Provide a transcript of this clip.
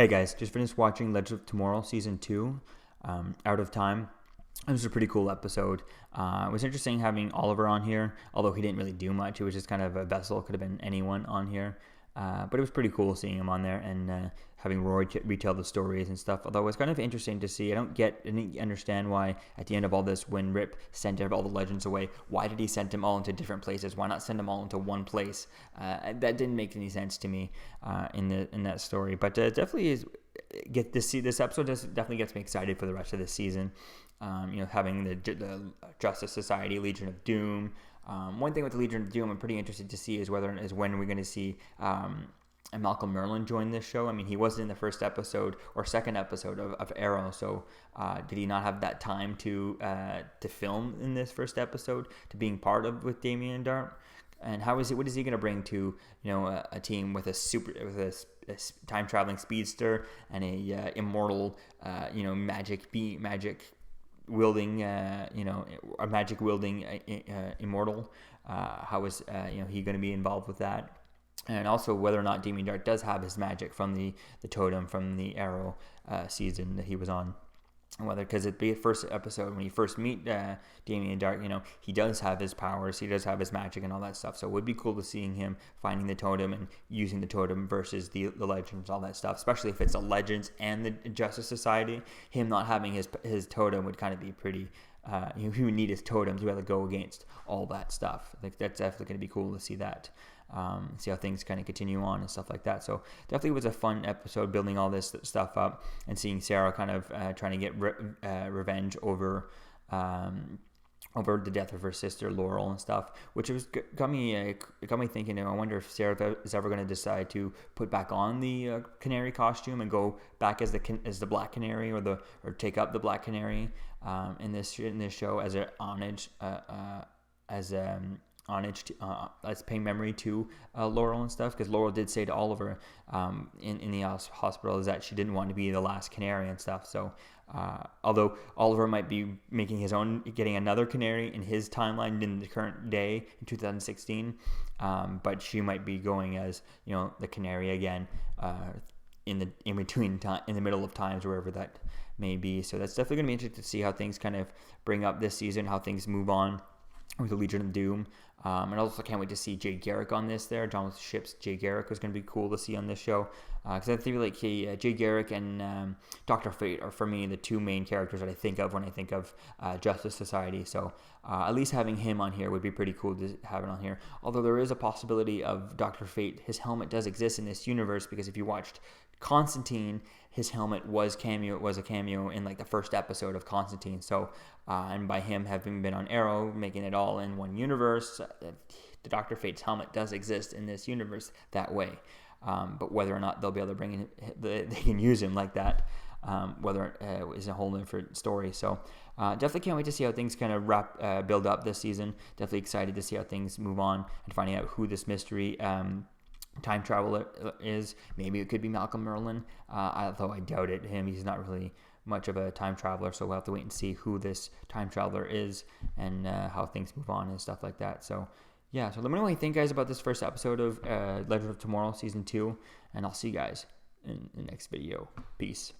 Hey guys, just finished watching Legend of Tomorrow Season 2, Out of Time. It was a pretty cool episode. It was interesting having Oliver on here, although he didn't really do much. It was just kind of a vessel. It could have been anyone on here. But it was pretty cool seeing him on there and having Roy retell the stories and stuff. Although it's kind of interesting to see. I didn't understand why at the end of all this, when Rip sent all the legends away, why did he send them all into different places? Why not send them all into one place? That didn't make any sense to me in that story. But definitely is get to see this episode. Definitely gets me excited for the rest of the season. Having the Justice Society, Legion of Doom. One thing with the Legion of Doom I'm pretty interested to see is when we're going to see Malcolm Merlyn join this show. I mean, he wasn't in the first episode or second episode of Arrow, so did he not have that time to film in this first episode, to being part of with Damien Darhk? And what is he going to bring to a team with a time traveling speedster and a immortal magic wielding a magic wielding immortal? How is he going to be involved with that? And also whether or not Damien Darhk does have his magic from the totem from the Arrow season that he was on. Whether, because at the first episode when you first meet Damien Darhk, he does have his powers, he does have his magic and all that stuff. So it would be cool to seeing him finding the totem and using the totem versus the legends, all that stuff. Especially if it's the legends and the Justice Society. Him not having his totem would kind of be pretty. He would need his totem to be able to go against all that stuff. Like that's definitely going to be cool to see that. See how things kind of continue on and stuff like that. So definitely was a fun episode building all this stuff up and seeing Sarah kind of trying to get revenge over the death of her sister Laurel and stuff, which got me thinking. I wonder if Sarah is ever going to decide to put back on the canary costume and go back as the Black Canary or take up the Black Canary in this show as an homage as paying memory to Laurel and stuff, because Laurel did say to Oliver in the hospital is that she didn't want to be the last canary and stuff. So although Oliver might be getting another canary in his timeline in the current day in 2016, but she might be going as the canary again in the middle of times, wherever that may be. So that's definitely going to be interesting to see how things kind of bring up this season, how things move on with the Legion of Doom. And also can't wait to see Jay Garrick on this there. Jonathan Shipp's Jay Garrick was going to be cool to see on this show. Because I think Jay Garrick and Dr. Fate are, for me, the two main characters that I think of when I think of Justice Society. So at least having him on here would be pretty cool to have it on here. Although there is a possibility of Dr. Fate, his helmet does exist in this universe, because if you watched Constantine, his helmet was a cameo in like the first episode of Constantine. So and by him having been on Arrow, making it all in one universe, the Dr. Fate's helmet does exist in this universe that way. But whether or not they'll be able to bring in, they can use him like that, whether is a whole different story. So definitely can't wait to see how things kind of build up this season. Definitely excited to see how things move on and finding out who this mystery time traveler is. Maybe it could be Malcolm Merlyn, although I doubt it. He's not really much of a time traveler, so we'll have to wait and see who this time traveler is and how things move on and stuff like that. So yeah, so let me know what you think, guys, about this first episode of Legend of Tomorrow Season 2, and I'll see you guys in the next video. Peace.